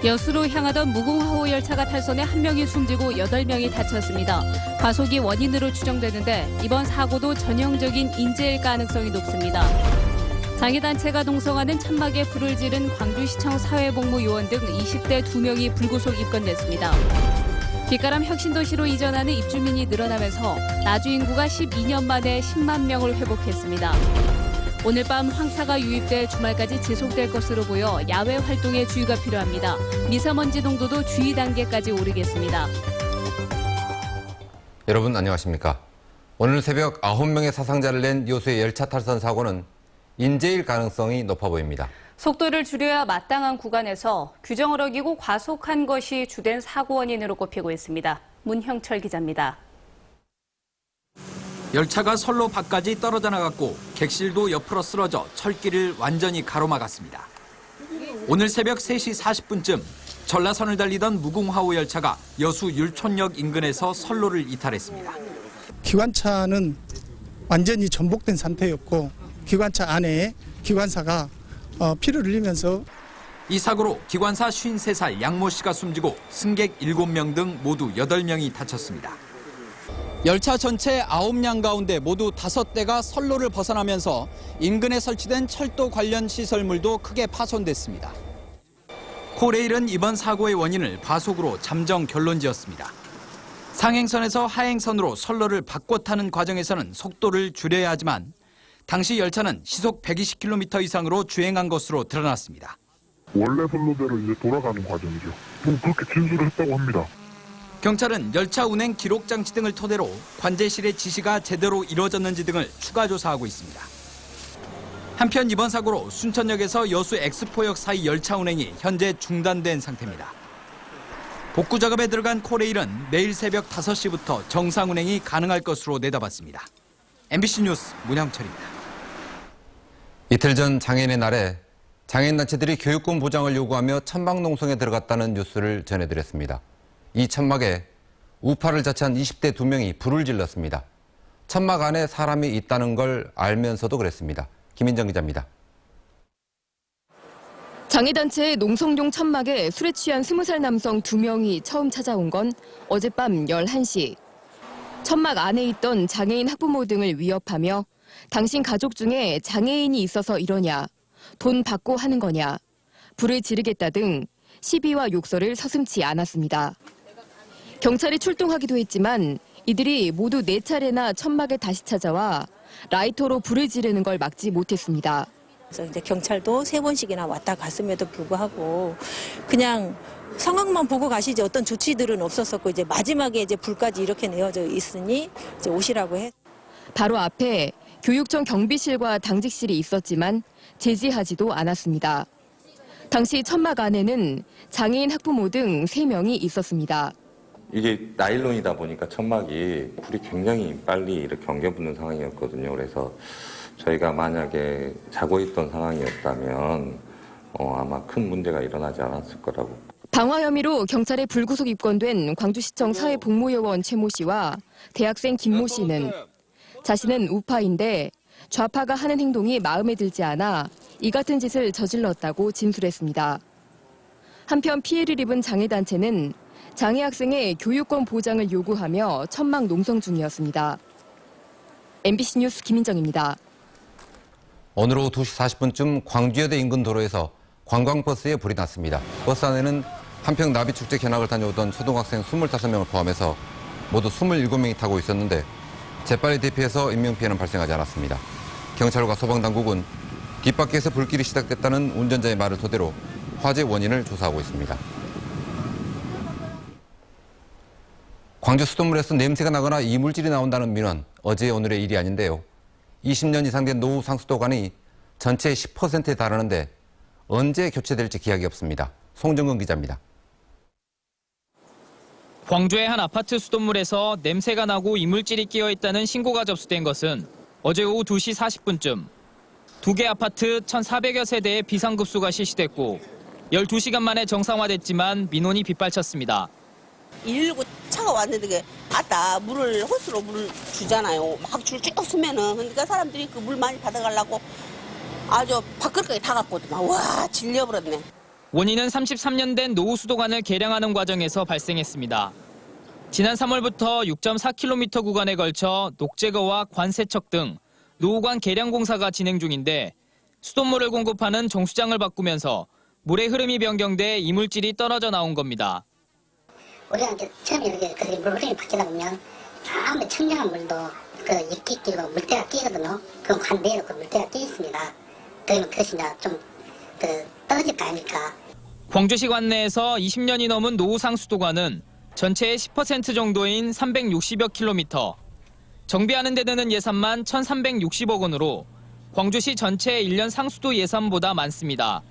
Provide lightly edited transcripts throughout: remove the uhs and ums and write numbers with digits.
여수로 향하던 무궁화호 열차가 탈선해 1명이 숨지고 8명이 다쳤습니다. 과속이 원인으로 추정되는데 이번 사고도 전형적인 인재일 가능성이 높습니다. 장애단체가 동성하는 천막에 불을 지른 광주시청 사회복무요원 등 20대 2명이 불구속 입건됐습니다. 빗가람 혁신도시로 이전하는 입주민이 늘어나면서 나주 인구가 12년 만에 10만 명을 회복했습니다. 오늘 밤 황사가 유입돼 주말까지 지속될 것으로 보여 야외 활동에 주의가 필요합니다. 미세먼지 농도도 주의 단계까지 오르겠습니다. 여러분 안녕하십니까? 오늘 새벽 9명의 사상자를 낸 여수의 열차 탈선 사고는 인재일 가능성이 높아 보입니다. 속도를 줄여야 마땅한 구간에서 규정을 어기고 과속한 것이 주된 사고 원인으로 꼽히고 있습니다. 문형철 기자입니다. 열차가 선로 밖까지 떨어져 나갔고 객실도 옆으로 쓰러져 철길을 완전히 가로막았습니다. 오늘 새벽 3시 40분쯤 전라선을 달리던 무궁화호 열차가 여수 율촌역 인근에서 선로를 이탈했습니다. 기관차는 완전히 전복된 상태였고 기관차 안에 기관사가 피를 흘리면서 이 사고로 기관사 53살 양모 씨가 숨지고 승객 7명 등 모두 8명이 다쳤습니다. 열차 전체 9량 가운데 모두 5대가 선로를 벗어나면서 인근에 설치된 철도 관련 시설물도 크게 파손됐습니다. 코레일은 이번 사고의 원인을 과속으로 잠정 결론지었습니다. 상행선에서 하행선으로 선로를 바꿔 타는 과정에서는 속도를 줄여야 하지만 당시 열차는 시속 120km 이상으로 주행한 것으로 드러났습니다. 원래 선로대로 이제 돌아가는 과정이죠. 그렇게 진술을 했다고 합니다. 경찰은 열차 운행 기록 장치 등을 토대로 관제실의 지시가 제대로 이루어졌는지 등을 추가 조사하고 있습니다. 한편 이번 사고로 순천역에서 여수 엑스포역 사이 열차 운행이 현재 중단된 상태입니다. 복구 작업에 들어간 코레일은 내일 새벽 5시부터 정상 운행이 가능할 것으로 내다봤습니다. MBC 뉴스 문형철입니다. 이틀 전 장애인의 날에 장애인단체들이 교육권 보장을 요구하며 천막 농성에 들어갔다는 뉴스를 전해드렸습니다. 이 천막에 우파를 자처한 20대 2명이 불을 질렀습니다. 천막 안에 사람이 있다는 걸 알면서도 그랬습니다. 김인정 기자입니다. 장애단체의 농성용 천막에 술에 취한 20살 남성 2명이 처음 찾아온 건 어젯밤 11시. 천막 안에 있던 장애인 학부모 등을 위협하며 당신 가족 중에 장애인이 있어서 이러냐, 돈 받고 하는 거냐, 불을 지르겠다 등 시비와 욕설을 서슴지 않았습니다. 경찰이 출동하기도 했지만 이들이 모두 4차례나 천막에 다시 찾아와 라이터로 불을 지르는 걸 막지 못했습니다. 그래서 이제 경찰도 3번씩이나 왔다 갔음에도 불구하고 그냥 상황만 보고 가시지 어떤 조치들은 없었었고 이제 마지막에 이제 불까지 이렇게 내어져 있으니 이제 오시라고 해. 바로 앞에 교육청 경비실과 당직실이 있었지만 제지하지도 않았습니다. 당시 천막 안에는 장애인 학부모 등 3명이 있었습니다. 이게 나일론이다 보니까 천막이 불이 굉장히 빨리 이렇게 엉겨붙는 상황이었거든요. 그래서 저희가 만약에 자고 있던 상황이었다면 아마 큰 문제가 일어나지 않았을 거라고. 방화 혐의로 경찰에 불구속 입건된 광주시청 사회복무요원 최모 씨와 대학생 김모 씨는 자신은 우파인데 좌파가 하는 행동이 마음에 들지 않아 이 같은 짓을 저질렀다고 진술했습니다. 한편 피해를 입은 장애단체는 장애 학생의 교육권 보장을 요구하며 천막 농성 중이었습니다. MBC 뉴스 김인정입니다. 오늘 오후 2시 40분쯤 광주여대 인근 도로에서 관광버스에 불이 났습니다. 버스 안에는 한평 나비축제 견학을 다녀오던 초등학생 25명을 포함해서 모두 27명이 타고 있었는데 재빨리 대피해서 인명피해는 발생하지 않았습니다. 경찰과 소방당국은 뒷바퀴에서 불길이 시작됐다는 운전자의 말을 토대로 화재 원인을 조사하고 있습니다. 광주 수돗물에서 냄새가 나거나 이물질이 나온다는 민원, 어제 오늘의 일이 아닌데요. 20년 이상 된 노후 상수도관이 전체의 10%에 달하는데 언제 교체될지 기약이 없습니다. 송정근 기자입니다. 광주의 한 아파트 수돗물에서 냄새가 나고 이물질이 끼어있다는 신고가 접수된 것은 어제 오후 2시 40분쯤 2개 아파트 1,400여 세대에 비상급수가 실시됐고 12시간 만에 정상화됐지만 민원이 빗발쳤습니다. 119 차가 왔는데 아따 물을 호스로 물을 주잖아요. 막 줄 쭉 쓰면은 그러니까 사람들이 그 물 많이 받아가려고 아주 밖까지 다 갖고 와 질려버렸네. 원인은 33년 된 노후 수도관을 개량하는 과정에서 발생했습니다. 지난 3월부터 6.4km 구간에 걸쳐 녹제거와 관세척 등 노후관 개량 공사가 진행 중인데 수돗물을 공급하는 정수장을 바꾸면서 물의 흐름이 변경돼 이물질이 떨어져 나온 겁니다. 우리가 처음에 이렇게 물 흐름이 바뀌다 보면 아무리 청량한 물도 그 입기 끼고 물때가 끼거든요. 그럼 관 내에도 물때가 끼 있습니다. 그러면 그것이 이제 좀 떨어질 거 아닙니까? 광주시 관내에서 20년이 넘은 노후상 수도관은 전체의 10% 정도인 360여 킬로미터, 정비하는 데 드는 예산만 1,360억 원으로 광주시 전체의 1년 상수도 예산보다 많습니다.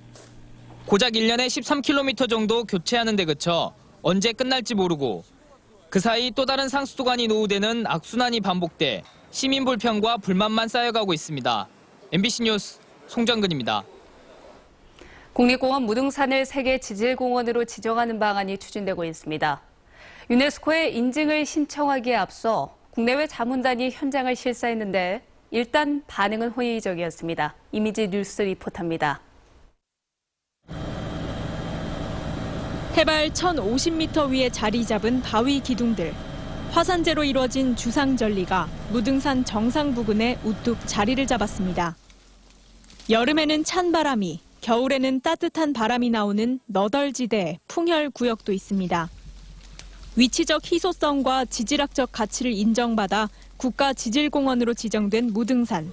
고작 1년에 13km 정도 교체하는 데 그쳐 언제 끝날지 모르고 그 사이 또 다른 상수도관이 노후되는 악순환이 반복돼 시민 불평과 불만만 쌓여가고 있습니다. MBC 뉴스 송정근입니다. 국립공원 무등산을 세계 지질공원으로 지정하는 방안이 추진되고 있습니다. 유네스코에 인증을 신청하기에 앞서 국내외 자문단이 현장을 실사했는데 일단 반응은 호의적이었습니다. 이미지 뉴스 리포터입니다. 해발 1,050m 위에 자리 잡은 바위 기둥들. 화산재로 이루어진 주상절리가 무등산 정상 부근에 우뚝 자리를 잡았습니다. 여름에는 찬 바람이, 겨울에는 따뜻한 바람이 나오는 너덜지대 풍혈구역도 있습니다. 위치적 희소성과 지질학적 가치를 인정받아 국가지질공원으로 지정된 무등산.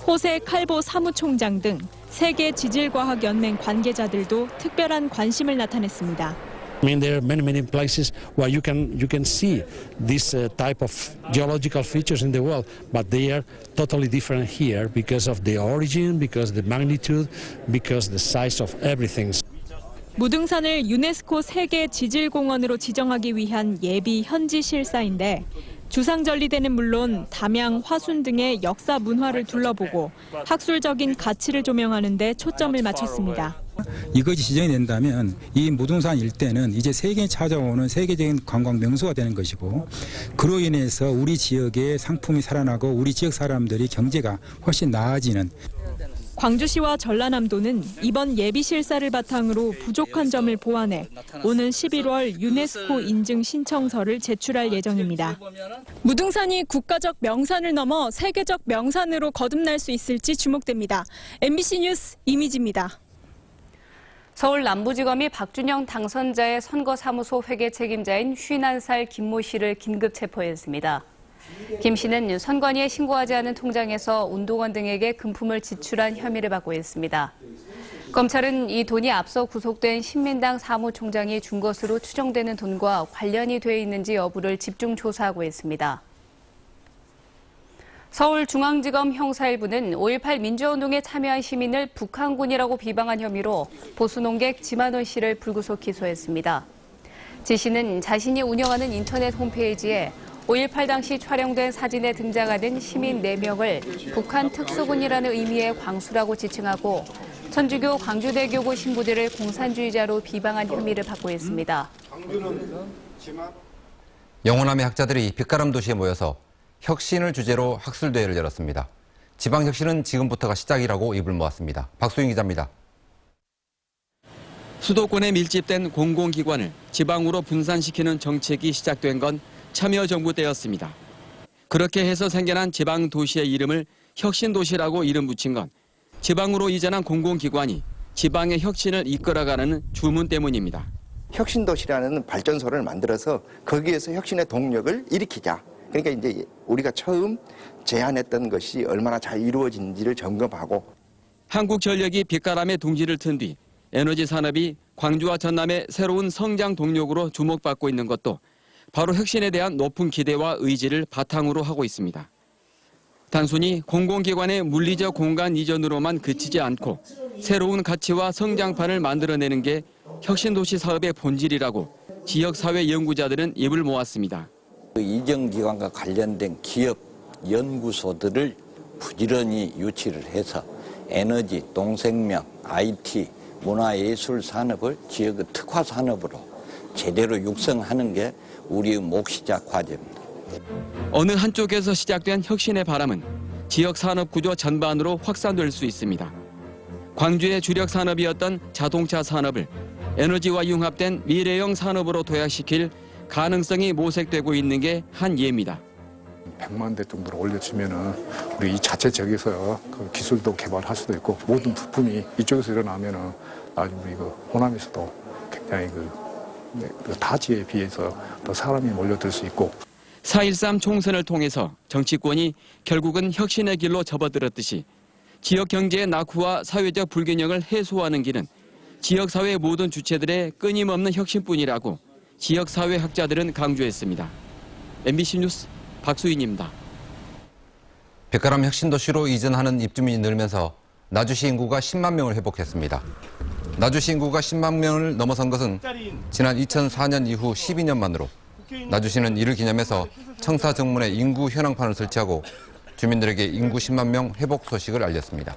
호세 칼보 사무총장 등 세계 지질과학연맹 관계자들도 특별한 관심을 나타냈습니다. I mean, there are many places where you can see this type of geological features in the world, but they are totally different here because of the origin, because the magnitude, because the size of everything. 무등산을 유네스코 세계 지질공원으로 지정하기 위한 예비 현지 실사인데 주상절리대는 물론 담양, 화순 등의 역사 문화를 둘러보고 학술적인 가치를 조명하는 데 초점을 맞췄습니다. 이것이 지정이 된다면 이 무등산 일대는 이제 세계에 찾아오는 세계적인 관광 명소가 되는 것이고 그로 인해서 우리 지역의 상품이 살아나고 우리 지역 사람들이 경제가 훨씬 나아지는. 광주시와 전라남도는 이번 예비 실사를 바탕으로 부족한 점을 보완해 오는 11월 유네스코 인증 신청서를 제출할 예정입니다. 무등산이 국가적 명산을 넘어 세계적 명산으로 거듭날 수 있을지 주목됩니다. MBC 뉴스 이미지입니다. 서울 남부지검이 박준영 당선자의 선거사무소 회계 책임자인 51살 김모 씨를 긴급 체포했습니다. 김 씨는 선관위에 신고하지 않은 통장에서 운동원 등에게 금품을 지출한 혐의를 받고 있습니다. 검찰은 이 돈이 앞서 구속된 신민당 사무총장이 준 것으로 추정되는 돈과 관련이 돼 있는지 여부를 집중 조사하고 있습니다. 서울중앙지검 형사1부는 5.18 민주화운동에 참여한 시민을 북한군이라고 비방한 혐의로 보수논객 지만원 씨를 불구속 기소했습니다. 지 씨는 자신이 운영하는 인터넷 홈페이지에 5.18 당시 촬영된 사진에 등장하는 시민 4명을 북한 특수군이라는 의미의 광수라고 지칭하고 천주교 광주대교구 신부들을 공산주의자로 비방한 혐의를 받고 있습니다. 영호남의 학자들이 빛가람 도시에 모여서 혁신을 주제로 학술대회를 열었습니다. 지방혁신은 지금부터가 시작이라고 입을 모았습니다. 박수인 기자입니다. 수도권에 밀집된 공공기관을 지방으로 분산시키는 정책이 시작된 건 참여정부 때였습니다. 그렇게 해서 생겨난 지방도시의 이름을 혁신도시라고 이름 붙인 건 지방으로 이전한 공공기관이 지방의 혁신을 이끌어가는 주문 때문입니다. 혁신도시라는 발전소를 만들어서 거기에서 혁신의 동력을 일으키자. 그러니까 이제 우리가 처음 제안했던 것이 얼마나 잘 이루어진지를 점검하고. 한국전력이 빛가람의 둥지를 튼 뒤 에너지 산업이 광주와 전남의 새로운 성장 동력으로 주목받고 있는 것도 바로 혁신에 대한 높은 기대와 의지를 바탕으로 하고 있습니다. 단순히 공공기관의 물리적 공간 이전으로만 그치지 않고 새로운 가치와 성장판을 만들어내는 게 혁신도시 사업의 본질이라고 지역사회 연구자들은 입을 모았습니다. 이전기관과 관련된 기업 연구소들을 부지런히 유치를 해서 에너지, 동생명, IT, 문화예술 산업을 지역의 특화 산업으로 제대로 육성하는 게 우리의 몫이자 과제입니다. 어느 한쪽에서 시작된 혁신의 바람은 지역 산업 구조 전반으로 확산될 수 있습니다. 광주의 주력 산업이었던 자동차 산업을 에너지와 융합된 미래형 산업으로 도약시킬 가능성이 모색되고 있는 게 한 예입니다. 100만 대 정도로 올려주면은 우리 이 자체 지역에서 그 기술도 개발할 수도 있고 모든 부품이 이쪽에서 일어나면은 나중에 우리 그 호남에서도 굉장히 그 타지에 비해서 더 사람이 몰려들 수 있고. 4.13 총선을 통해서 정치권이 결국은 혁신의 길로 접어들었듯이 지역 경제의 낙후와 사회적 불균형을 해소하는 길은 지역사회 모든 주체들의 끊임없는 혁신뿐이라고 지역사회학자들은 강조했습니다. MBC 뉴스 박수인입니다. 백가람 혁신도시로 이전하는 입주민이 늘면서 나주시 인구가 10만 명을 회복했습니다. 나주시 인구가 10만 명을 넘어선 것은 지난 2004년 이후 12년 만으로 나주시는 이를 기념해서 청사 정문에 인구 현황판을 설치하고 주민들에게 인구 10만 명 회복 소식을 알렸습니다.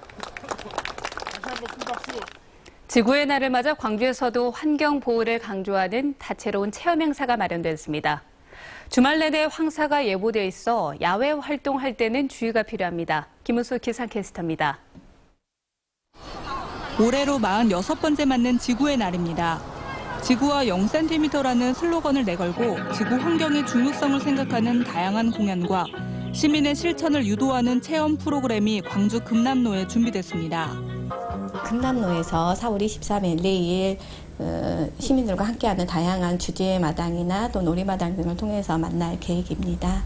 지구의 날을 맞아 광주에서도 환경 보호를 강조하는 다채로운 체험 행사가 마련됐습니다. 주말 내내 황사가 예보돼 있어 야외 활동할 때는 주의가 필요합니다. 김은수 기상캐스터입니다. 올해로 46번째 맞는 지구의 날입니다. 지구와 0cm라는 슬로건을 내걸고 지구 환경의 중요성을 생각하는 다양한 공연과 시민의 실천을 유도하는 체험 프로그램이 광주 금남로에 준비됐습니다. 금남로에서 4월 23일 내일 시민들과 함께하는 다양한 주제마당이나 또 놀이마당 등을 통해서 만날 계획입니다.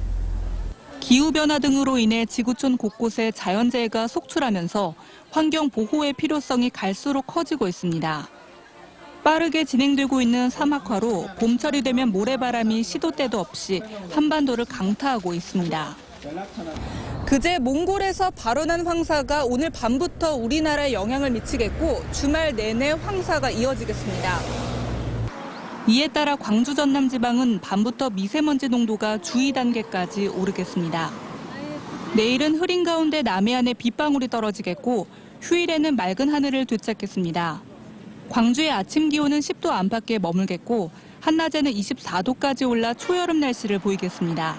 기후변화 등으로 인해 지구촌 곳곳에 자연재해가 속출하면서 환경 보호의 필요성이 갈수록 커지고 있습니다. 빠르게 진행되고 있는 사막화로 봄철이 되면 모래바람이 시도 때도 없이 한반도를 강타하고 있습니다. 그제 몽골에서 발원한 황사가 오늘 밤부터 우리나라에 영향을 미치겠고 주말 내내 황사가 이어지겠습니다. 이에 따라 광주 전남 지방은 밤부터 미세먼지 농도가 주의 단계까지 오르겠습니다. 내일은 흐린 가운데 남해안에 빗방울이 떨어지겠고 휴일에는 맑은 하늘을 되찾겠습니다. 광주의 아침 기온은 10도 안팎에 머물겠고 한낮에는 24도까지 올라 초여름 날씨를 보이겠습니다.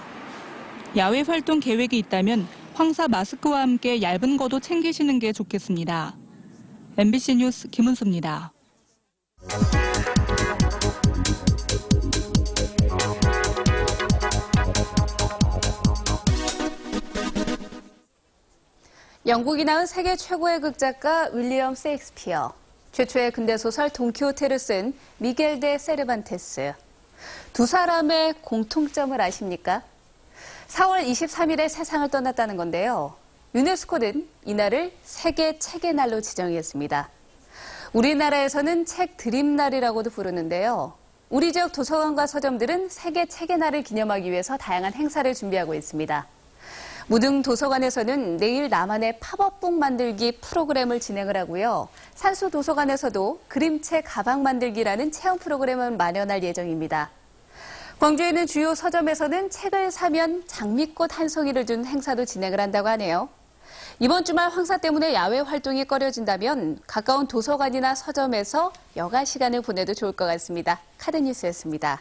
야외 활동 계획이 있다면 황사 마스크와 함께 얇은 겉도 챙기시는 게 좋겠습니다. MBC 뉴스 김은수입니다. 영국이 낳은 세계 최고의 극작가 윌리엄 셰익스피어. 최초의 근대소설 돈키호테를 쓴 미겔 데 세르반테스. 두 사람의 공통점을 아십니까? 4월 23일에 세상을 떠났다는 건데요. 유네스코는 이날을 세계 책의 날로 지정했습니다. 우리나라에서는 책 드림날이라고도 부르는데요. 우리 지역 도서관과 서점들은 세계 책의 날을 기념하기 위해서 다양한 행사를 준비하고 있습니다. 무등 도서관에서는 내일 나만의 팝업북 만들기 프로그램을 진행을 하고요. 산수 도서관에서도 그림책 가방 만들기라는 체험 프로그램을 마련할 예정입니다. 광주에는 주요 서점에서는 책을 사면 장미꽃 한 송이를 준 행사도 진행을 한다고 하네요. 이번 주말 황사 때문에 야외 활동이 꺼려진다면 가까운 도서관이나 서점에서 여가 시간을 보내도 좋을 것 같습니다. 카드뉴스였습니다.